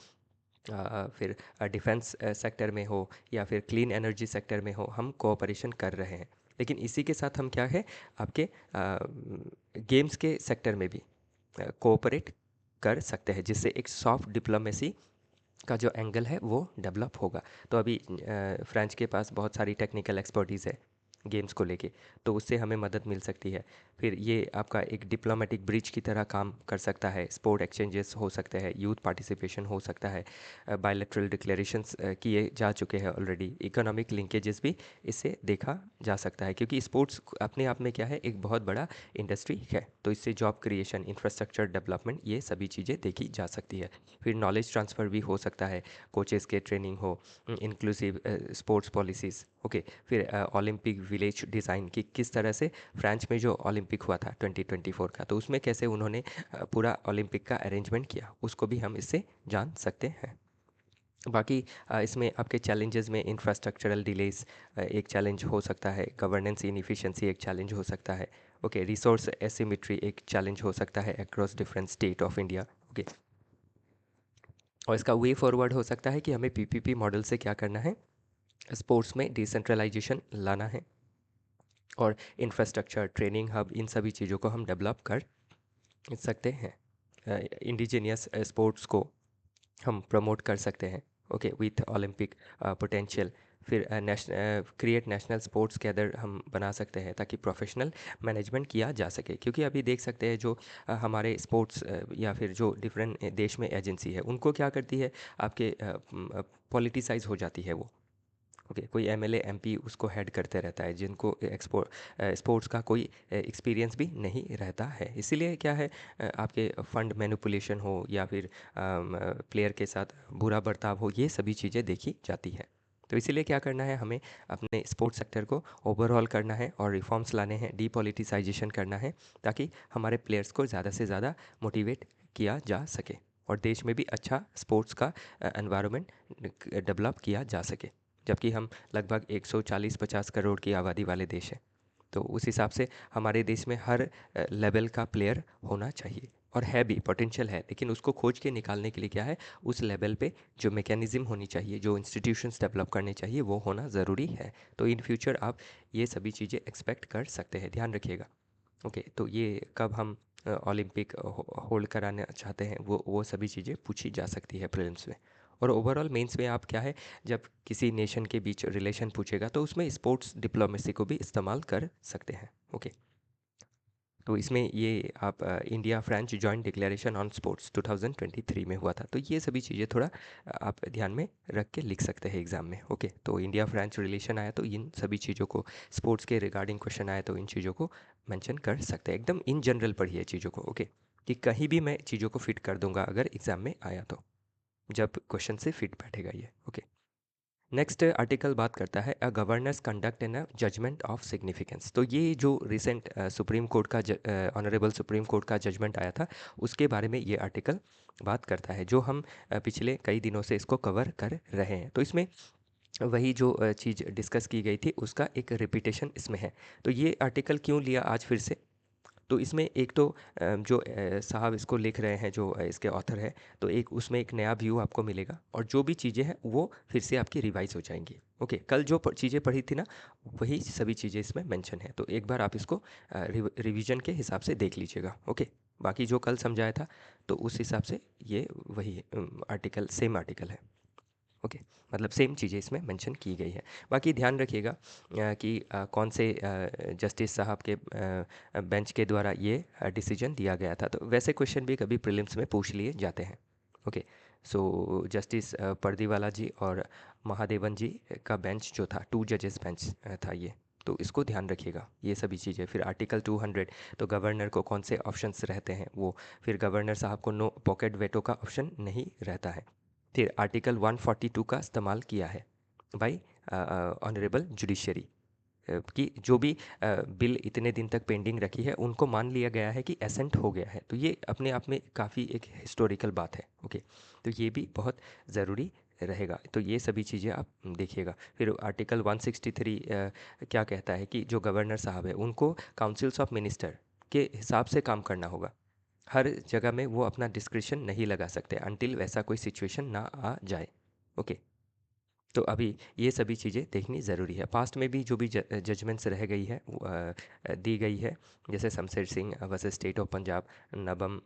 फिर डिफेंस सेक्टर में हो, या फिर क्लीन एनर्जी सेक्टर में हो, हम कोऑपरेशन कर रहे हैं। लेकिन इसी के साथ हम क्या है, आपके गेम्स के सेक्टर में भी कोऑपरेट कर सकते हैं, जिससे एक सॉफ्ट डिप्लोमेसी का जो एंगल है वो डेवलप होगा। तो अभी फ्रेंच के पास बहुत सारी टेक्निकल एक्सपर्टीज़ है गेम्स को लेके, तो उससे हमें मदद मिल सकती है। फिर ये आपका एक डिप्लोमेटिक ब्रिज की तरह काम कर सकता है, स्पोर्ट एक्सचेंजेस हो सकते हैं, यूथ पार्टिसिपेशन हो सकता है, बायलैटरल डिक्लेरेशंस किए जा चुके हैं ऑलरेडी, इकोनॉमिक लिंकेजेस भी इससे देखा जा सकता है, क्योंकि स्पोर्ट्स अपने आप में क्या है, एक बहुत बड़ा इंडस्ट्री है। तो इससे जॉब क्रिएशन, इंफ्रास्ट्रक्चर डेवलपमेंट, ये सभी चीज़ें देखी जा सकती है। फिर नॉलेज ट्रांसफ़र भी हो सकता है, कोचेस के ट्रेनिंग हो, इंक्लूसिव स्पोर्ट्स पॉलिसीज़। ओके, फिर ओलंपिक विलेज डिज़ाइन की किस तरह से फ्रांस में जो ओलंपिक हुआ था 2024 का, तो उसमें कैसे उन्होंने पूरा ओलंपिक का अरेंजमेंट किया, उसको भी हम इससे जान सकते हैं। बाकी इसमें आपके चैलेंजेस में इंफ्रास्ट्रक्चरल डिलेस एक चैलेंज हो सकता है, गवर्नेंस इनएफिशिएंसी एक चैलेंज हो सकता है। ओके, रिसोर्स एसिमेट्री एक चैलेंज हो सकता है across different state of India. Okay, और इसका वे फॉरवर्ड हो सकता है कि हमें पीपीपी मॉडल से क्या करना है, स्पोर्ट्स में डिसेंट्रलाइजेशन लाना है, और इंफ्रास्ट्रक्चर, ट्रेनिंग हब, इन सभी चीज़ों को हम डेवलप कर सकते हैं। इंडिजीनियस स्पोर्ट्स को हम प्रमोट कर सकते हैं। Okay, with Olympic potential. फिर क्रिएट नेशनल स्पोर्ट्स कैडर हम बना सकते हैं, ताकि प्रोफेशनल मैनेजमेंट किया जा सके। क्योंकि अभी देख सकते हैं जो हमारे स्पोर्ट्स या फिर जो डिफरेंट देश में एजेंसी है, उनको क्या करती है, आपके पॉलिटिसाइज हो जाती है वो। ओके, कोई एमएलए एमपी उसको हेड करते रहता है, जिनको स्पोर्ट्स का कोई एक्सपीरियंस भी नहीं रहता है। इसीलिए क्या है, आपके फंड मैनिपुलेशन हो, या फिर प्लेयर के साथ बुरा बर्ताव हो, ये सभी चीज़ें देखी जाती है। तो इसीलिए क्या करना है, हमें अपने स्पोर्ट्स सेक्टर को ओवरऑल करना है, और रिफॉर्म्स लाने हैं, डीपॉलिटिसाइजेशन करना है, ताकि हमारे प्लेयर्स को ज़्यादा से ज़्यादा मोटिवेट किया जा सके, और देश में भी अच्छा स्पोर्ट्स का एनवायरनमेंट डेवलप किया जा सके। जबकि हम लगभग 140-50 करोड़ की आबादी वाले देश हैं, तो उस हिसाब से हमारे देश में हर लेवल का प्लेयर होना चाहिए, और है भी, पोटेंशियल है, लेकिन उसको खोज के निकालने के लिए क्या है, उस लेवल पे जो मैकेनिज़्म होनी चाहिए, जो इंस्टीट्यूशंस डेवलप करने चाहिए, वो होना ज़रूरी है। तो इन फ्यूचर आप ये सभी चीज़ें एक्सपेक्ट कर सकते हैं, ध्यान रखिएगा। ओके, तो ये कब हम ओलंपिक होल्ड कराना चाहते हैं, वो सभी चीज़ें पूछी जा सकती है प्रीलिम्स में। और ओवरऑल मेंस में आप क्या है, जब किसी नेशन के बीच रिलेशन पूछेगा, तो उसमें स्पोर्ट्स डिप्लोमेसी को भी इस्तेमाल कर सकते हैं। ओके, तो इसमें ये आप India French joint declaration on sports 2023 में हुआ था, तो ये सभी चीज़ें थोड़ा आप ध्यान में रख के लिख सकते हैं एग्ज़ाम में। ओके, तो इंडिया फ्रेंच रिलेशन आया तो इन सभी चीज़ों को, स्पोर्ट्स के रिगार्डिंग क्वेश्चन आया तो इन चीज़ों को मेंशन कर सकते हैं। एकदम इन जनरल पढ़िए चीज़ों को। ओके, कि कहीं भी मैं चीज़ों को फिट कर दूंगा अगर एग्ज़ाम में आया तो, जब क्वेश्चन से फिट बैठेगा ये। ओके, नेक्स्ट आर्टिकल बात करता है a governor's conduct in a judgment of significance. तो ये जो रिसेंट सुप्रीम कोर्ट का ऑनरेबल सुप्रीम कोर्ट का जजमेंट आया था, उसके बारे में ये आर्टिकल बात करता है, जो हम पिछले कई दिनों से इसको कवर कर रहे हैं। तो इसमें वही जो चीज़ डिस्कस की गई थी उसका एक रिपीटेशन इसमें है। तो ये आर्टिकल क्यों लिया आज फिर से? तो इसमें एक तो जो साहब इसको लिख रहे हैं, जो इसके ऑथर है, तो एक उसमें एक नया व्यू आपको मिलेगा और जो भी चीज़ें हैं वो फिर से आपकी रिवाइज हो जाएंगी। ओके, कल जो चीज़ें पढ़ी थी ना, वही सभी चीज़ें इसमें मेंशन है। तो एक बार आप इसको रिवीजन के हिसाब से देख लीजिएगा। ओके, बाकी जो कल समझाया था तो उस हिसाब से ये वही आर्टिकल, सेम आर्टिकल है। ओके, मतलब सेम चीज़ें इसमें मेंशन की गई है। बाकी ध्यान रखिएगा कि कौन से जस्टिस साहब के बेंच के द्वारा ये डिसीजन दिया गया था। तो वैसे क्वेश्चन भी कभी प्रीलिम्स में पूछ लिए जाते हैं। ओके, सो जस्टिस परदीवाला जी और महादेवन जी का बेंच जो था, 2 जजेस बेंच था ये। तो इसको ध्यान रखिएगा, ये सभी चीज़ें। फिर आर्टिकल 200, तो गवर्नर को कौन से ऑप्शंस रहते हैं वो। फिर गवर्नर साहब को नो पॉकेट वेटो का ऑप्शन नहीं रहता है। फिर आर्टिकल 142 का इस्तेमाल किया है बाई ऑनरेबल जुडिशरी कि जो भी बिल इतने दिन तक पेंडिंग रखी है उनको मान लिया गया है कि एसेंट हो गया है। तो ये अपने आप में काफ़ी एक हिस्टोरिकल बात है। ओके, तो ये भी बहुत ज़रूरी रहेगा। तो ये सभी चीज़ें आप देखिएगा। फिर आर्टिकल 163 क्या कहता है कि जो गवर्नर साहब है उनको काउंसिल्स ऑफ मिनिस्टर के हिसाब से काम करना होगा। हर जगह में वो अपना डिस्क्रिशन नहीं लगा सकते अनटिल वैसा कोई सिचुएशन ना आ जाए। ओके, तो अभी ये सभी चीज़ें देखनी ज़रूरी है। पास्ट में भी जो भी जजमेंट्स रह गई है दी गई है, जैसे Shamsher Singh versus state of Punjab, Nabam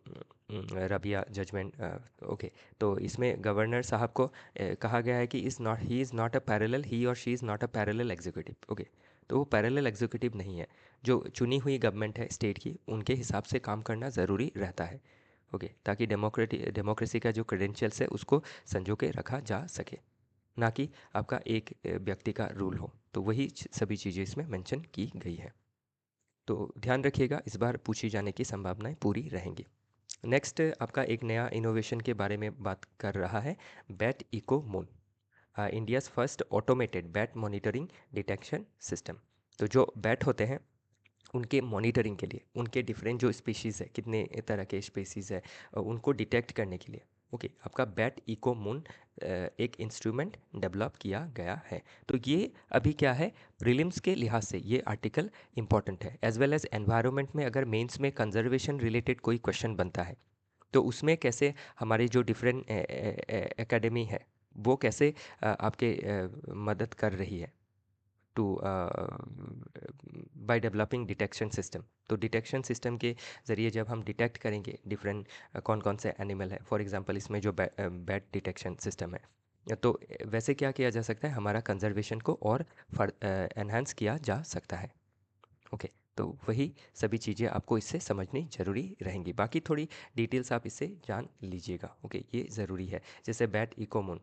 Rebia judgment. Okay, तो इसमें गवर्नर साहब को कहा गया है कि he is not a parallel, he और she is not a parallel executive. Okay, तो वो पैरेलल एग्जीक्यूटिव नहीं है। जो चुनी हुई गवर्नमेंट है स्टेट की, उनके हिसाब से काम करना ज़रूरी रहता है। ओके, ताकि डेमोक्रेसी का जो क्रेडेंशियल्स है उसको संजो के रखा जा सके, ना कि आपका एक व्यक्ति का रूल हो। तो वही सभी चीज़ें इसमें मेंशन की गई है। तो ध्यान रखिएगा, इस बार पूछी जाने की संभावनाएं पूरी रहेंगी। नेक्स्ट आपका एक नया इनोवेशन के बारे में बात कर रहा है, bat echo moon, India's first automated bat monitoring detection system. तो जो बैट होते हैं उनके मॉनिटरिंग के लिए, उनके डिफरेंट जो स्पीशीज़ है, कितने तरह के स्पीशीज़ है, उनको डिटेक्ट करने के लिए, ओके, आपका बैट इको मून एक इंस्ट्रूमेंट डेवलप किया गया है। तो ये अभी क्या है, प्रीलिम्स के लिहाज से ये आर्टिकल इंपॉर्टेंट है, एज वेल एज एनवायरनमेंट में अगर मेंस में कंजर्वेशन रिलेटेड कोई क्वेश्चन बनता है तो उसमें कैसे हमारी जो डिफरेंट एकेडमी है वो कैसे आपके मदद कर रही है to by developing detection system. तो डिटेक्शन सिस्टम के ज़रिए जब हम डिटेक्ट करेंगे डिफरेंट कौन कौन से एनिमल है, फॉर एग्जांपल इसमें जो बैट डिटेक्शन सिस्टम है, तो वैसे क्या किया जा सकता है, हमारा कंजर्वेशन को और एनहांस किया जा सकता है। ओके, तो वही सभी चीज़ें आपको इससे समझनी ज़रूरी रहेंगी। बाकी थोड़ी डिटेल्स आप इससे जान लीजिएगा। ओके, ये ज़रूरी है। जैसे बैट इकोमून,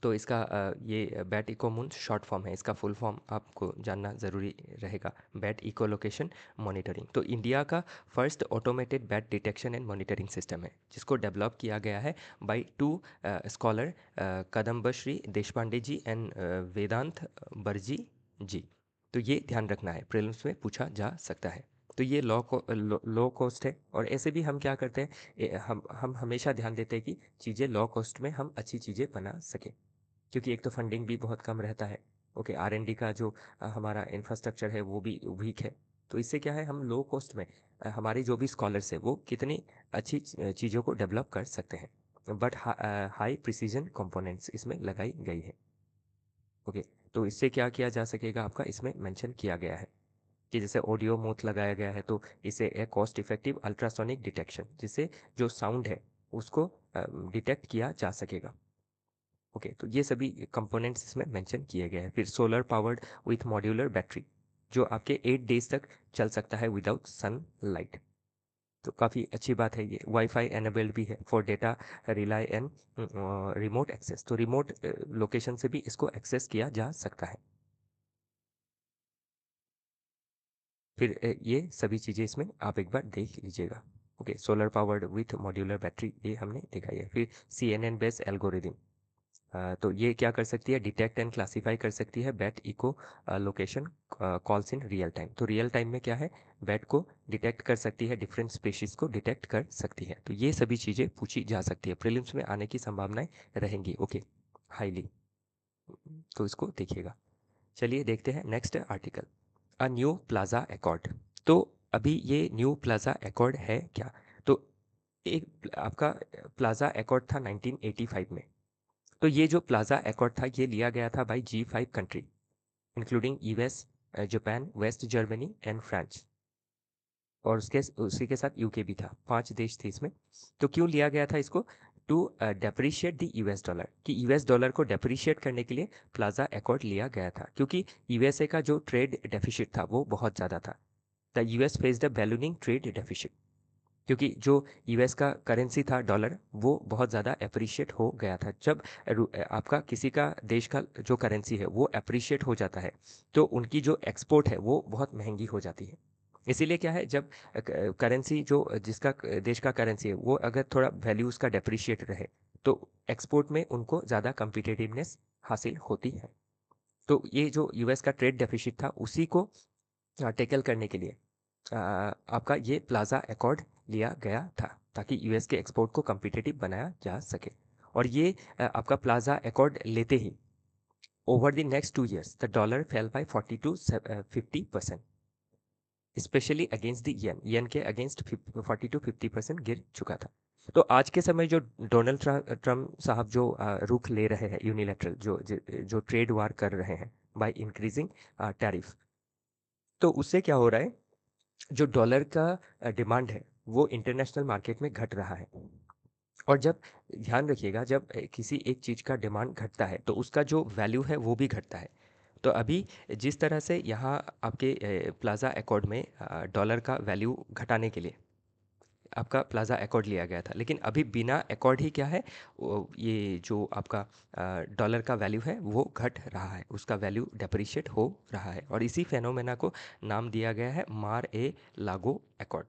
तो इसका ये बैट इकोमून शॉर्ट फॉर्म है, इसका फुल फॉर्म आपको जानना ज़रूरी रहेगा, बैट इको लोकेशन मॉनिटरिंग। तो इंडिया का first automated bat detection and monitoring system है, जिसको डेवलप किया गया है by 2 scholar, Kadambashri Deshpande ji and Vedant Barji ji. तो ये ध्यान रखना है, प्रीलिम्स में पूछा जा सकता है। तो ये लो कॉस्ट है, और ऐसे भी हम क्या करते हैं, हम हमेशा ध्यान देते हैं कि चीज़ें लो कॉस्ट में हम अच्छी चीज़ें बना सकें, क्योंकि एक तो फंडिंग भी बहुत कम रहता है। ओके, R&D का जो हमारा इंफ्रास्ट्रक्चर है वो भी वीक है। तो इससे क्या है, हम लो कॉस्ट में हमारे जो भी स्कॉलर्स है वो कितनी अच्छी चीज़ों को डेवलप कर सकते हैं, बट हाई प्रिसीजन कंपोनेंट्स इसमें लगाई गई है। ओके, तो इससे क्या किया जा सकेगा, आपका इसमें मेंशन किया गया है कि जैसे ऑडियो मोथ लगाया गया है, तो इसे एक कॉस्ट इफेक्टिव अल्ट्रासोनिक डिटेक्शन, जिससे जो साउंड है उसको डिटेक्ट किया जा सकेगा। ओके, तो ये सभी कंपोनेंट्स इसमें मेंशन किए गए हैं। फिर solar powered with modular battery, जो आपके 8 डेज तक चल सकता है विदाउट सनलाइट। तो काफ़ी अच्छी बात है। ये वाईफाई एनेबल्ड भी है for data relay and remote access, तो रिमोट लोकेशन से भी इसको एक्सेस किया जा सकता है। फिर ये सभी चीज़ें इसमें आप एक बार देख लीजिएगा। Okay, solar powered with modular battery ये हमने दिखाई है। फिर CNN बेस्ड एल्गोरिदम, तो ये क्या कर सकती है, डिटेक्ट एंड क्लासीफाई कर सकती है bat eco location calls in real time. तो रियल टाइम में क्या है, बैट को डिटेक्ट कर सकती है, डिफरेंट स्पीशीज़ को डिटेक्ट कर सकती है। तो ये सभी चीज़ें पूछी जा सकती है, प्रीलिम्स में आने की संभावनाएं रहेंगी। Okay, highly. तो इसको देखिएगा। चलिए देखते हैं next article, a new plaza accord. तो अभी ये न्यू प्लाजा एकॉर्ड है क्या? तो एक आपका प्लाजा एकॉर्ड था 1985 में। तो ये जो प्लाजा एकॉर्ड था ये लिया गया था by G5 country including US, Japan, West Germany and France, और उसके उसी के साथ यूके भी था। 5 देश थे इसमें। तो क्यों लिया गया था इसको? To depreciate the US dollar, कि यूएस डॉलर को डेप्रिशिएट करने के लिए प्लाजा एकॉर्ड लिया गया था, क्योंकि यूएसए का जो ट्रेड डेफिसिट था वो बहुत ज़्यादा था। The US faced a ballooning trade deficit, क्योंकि जो यूएस का करेंसी था डॉलर वो बहुत ज़्यादा अप्रिशिएट हो गया था। जब आपका किसी का देश का जो करेंसी है वो अप्रिशिएट हो जाता है तो उनकी जो एक्सपोर्ट है वो बहुत महंगी हो जाती है। इसीलिए क्या है, जब करेंसी जो जिसका देश का करेंसी है वो अगर थोड़ा वैल्यू उसका डेप्रिशिएट रहे तो एक्सपोर्ट में उनको ज़्यादा कम्पिटिटिवनेस हासिल होती है। तो ये जो यूएस का ट्रेड डेफिसिट था उसी को टेकल करने के लिए आपका ये प्लाजा एकॉर्ड लिया गया था, ताकि यूएस के एक्सपोर्ट को कम्पिटिटिव बनाया जा सके। और ये आपका प्लाजा एकॉर्ड लेते ही over the next 2 years the dollar fell by 40 to 50%, especially against the yen. Yen के अगेंस्ट 40 to 50% गिर चुका था। तो आज के समय जो डोनाल्ड ट्रम्प साहब जो रुख ले रहे हैं यूनिलैटरल, जो ट्रेड वार कर रहे हैं बाय इंक्रीजिंग टैरिफ, तो उससे क्या हो रहा है, जो डॉलर का डिमांड है वो इंटरनेशनल मार्केट में घट रहा है। और जब ध्यान रखिएगा, जब किसी एक चीज़ का डिमांड घटता है तो उसका जो वैल्यू है वो भी घटता है। तो अभी जिस तरह से यहाँ आपके प्लाजा एकॉर्ड में डॉलर का वैल्यू घटाने के लिए आपका प्लाजा एकॉर्ड लिया गया था, लेकिन अभी बिना एकॉर्ड ही क्या है, ये जो आपका डॉलर का वैल्यू है वो घट रहा है, उसका वैल्यू डेप्रिशिएट हो रहा है। और इसी फेनोमेना को नाम दिया गया है मार ए लागो एकॉर्ड।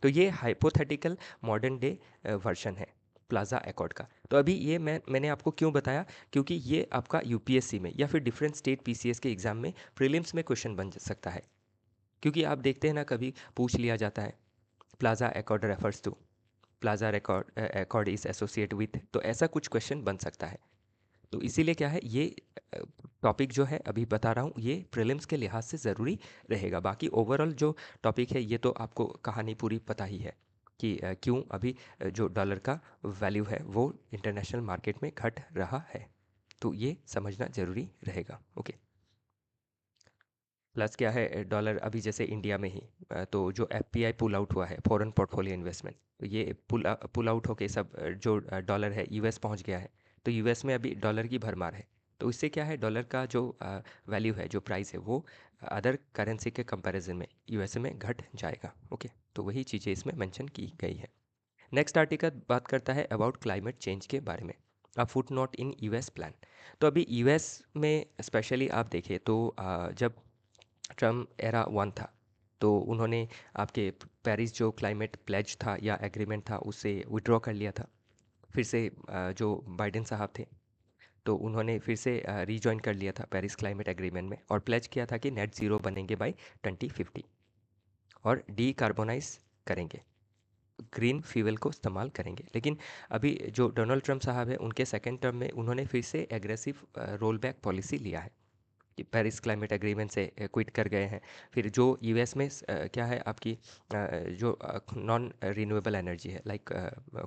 तो ये हाइपोथेटिकल मॉडर्न डे वर्जन है प्लाजा एकॉर्ड का। तो अभी ये मैंने आपको क्यों बताया, क्योंकि ये आपका यूपीएससी में या फिर डिफरेंट स्टेट पीसीएस के एग्जाम में प्रीलिम्स में क्वेश्चन बन सकता है। क्योंकि आप देखते हैं ना, कभी पूछ लिया जाता है Plaza Accord refers to, Plaza Accord is associate with, तो ऐसा कुछ क्वेश्चन बन सकता है। तो इसीलिए क्या है, ये टॉपिक जो है अभी बता रहा हूँ ये प्रीलिम्स के लिहाज से ज़रूरी रहेगा। बाकी ओवरऑल जो टॉपिक है ये तो आपको कहानी पूरी पता ही है कि क्यों अभी जो डॉलर का वैल्यू है वो इंटरनेशनल मार्केट में घट रहा है। तो ये समझना ज़रूरी रहेगा। ओके। प्लस क्या है, डॉलर अभी जैसे इंडिया में ही तो जो एफपीआई पुल आउट हुआ है, फॉरेन पोर्टफोलियो इन्वेस्टमेंट, तो ये पुल आउट होके सब जो डॉलर है यूएस पहुंच गया है। तो यूएस में अभी डॉलर की भरमार है। तो इससे क्या है, डॉलर का जो वैल्यू है, जो प्राइस है, वो अदर करेंसी के कंपैरिजन में यूएसए में घट जाएगा। ओके, तो वही चीज़ें इसमें मेंशन की गई है। नेक्स्ट आर्टिकल बात करता है अबाउट क्लाइमेट चेंज के बारे में, a foot note in US plan. तो अभी यूएस में स्पेशली आप देखें तो जब ट्रम्प एरा 1 था तो उन्होंने आपके पेरिस जो क्लाइमेट प्लेज था या एग्रीमेंट था उससे विड्रॉ कर लिया था। फिर से जो बाइडेन साहब थे तो उन्होंने फिर से रीजॉइन कर लिया था पेरिस क्लाइमेट एग्रीमेंट में, और प्लेज किया था कि नेट ज़ीरो बनेंगे बाय 2050 और डीकार्बोनाइज करेंगे, ग्रीन फ्यूल को इस्तेमाल करेंगे। लेकिन अभी जो डोनाल्ड ट्रम्प साहब है उनके सेकेंड टर्म में उन्होंने फिर से एग्रेसिव रोल बैक पॉलिसी लिया है कि पेरिस क्लाइमेट एग्रीमेंट से क्विट कर गए हैं। फिर जो यूएस में क्या है आपकी जो नॉन रिन्यूएबल एनर्जी है, लाइक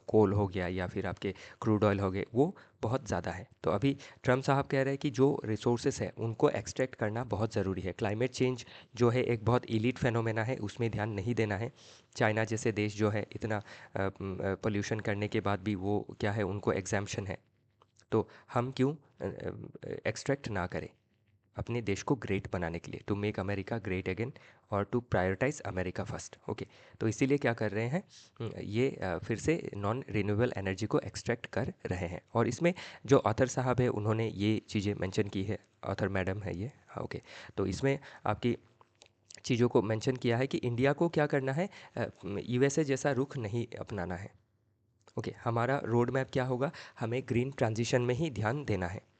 कोल हो गया या फिर आपके क्रूड ऑयल हो गए, वो बहुत ज़्यादा है। तो अभी ट्रम्प साहब कह रहे हैं कि जो रिसोर्सेस है उनको एक्सट्रैक्ट करना बहुत ज़रूरी है। क्लाइमेट चेंज जो है एक बहुत इलीट फेनोमेना है, उसमें ध्यान नहीं देना है। चाइना जैसे देश जो है इतना पोल्यूशन करने के बाद भी वो क्या है, उनको एग्जाम्पशन है। तो हम क्यों एक्सट्रैक्ट ना करें अपने देश को ग्रेट बनाने के लिए, to make America great again और to prioritise America first. Okay, तो इसीलिए क्या कर रहे हैं, ये फिर से नॉन रिन्यूएबल एनर्जी को एक्सट्रैक्ट कर रहे हैं। और इसमें जो ऑथर साहब है उन्होंने ये चीज़ें मेंशन की है, ऑथर मैडम है ये, हाँ ओके। तो इसमें आपकी चीज़ों को मेंशन किया है कि इंडिया को क्या करना है, यूएसए जैसा रुख नहीं अपनाना है। ओके, हमारा रोड मैप क्या होगा, हमें ग्रीन ट्रांजिशन में ही ध्यान देना है,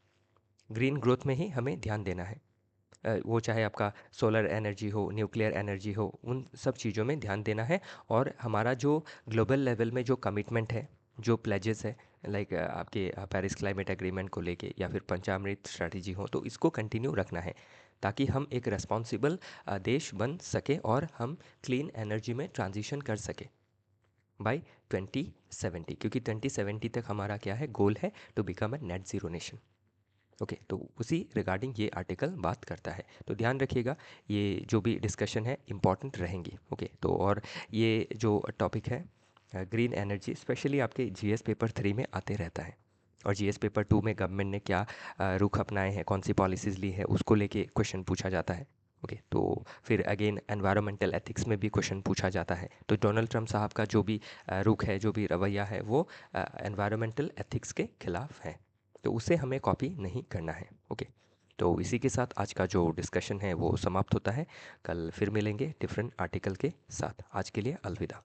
ग्रीन ग्रोथ में ही हमें ध्यान देना है। वो चाहे आपका सोलर एनर्जी हो, न्यूक्लियर एनर्जी हो, उन सब चीज़ों में ध्यान देना है। और हमारा जो ग्लोबल लेवल में जो कमिटमेंट है, जो प्लेजेस है लाइक आपके पेरिस क्लाइमेट एग्रीमेंट को लेके या फिर पंचामृत स्ट्रैटेजी हो, तो इसको कंटिन्यू रखना है ताकि हम एक रिस्पॉन्सिबल देश बन सके और हम क्लीन एनर्जी में ट्रांजिशन कर सके बाय 2070, क्योंकि 2070 तक हमारा क्या है, गोल है to become a net zero nation. Okay, तो उसी रिगार्डिंग ये आर्टिकल बात करता है, तो ध्यान रखिएगा ये जो भी डिस्कशन है इम्पॉर्टेंट रहेंगी। ओके, तो और ये जो टॉपिक है ग्रीन एनर्जी स्पेशली आपके जीएस पेपर 3 में आते रहता है, और जीएस पेपर 2 में गवर्नमेंट ने क्या रुख अपनाए हैं, कौन सी पॉलिसीज़ ली है, उसको लेके क्वेश्चन पूछा जाता है। ओके, तो फिर अगेन एनवायरमेंटल एथिक्स में भी क्वेश्चन पूछा जाता है। तो डोनाल्ड ट्रंप साहब का जो भी रुख है, जो भी रवैया है, वो एनवायरमेंटल एथिक्स के खिलाफ है, तो उसे हमें कॉपी नहीं करना है। ओके, तो इसी के साथ आज का जो डिस्कशन है वो समाप्त होता है। कल फिर मिलेंगे डिफरेंट आर्टिकल के साथ। आज के लिए अलविदा।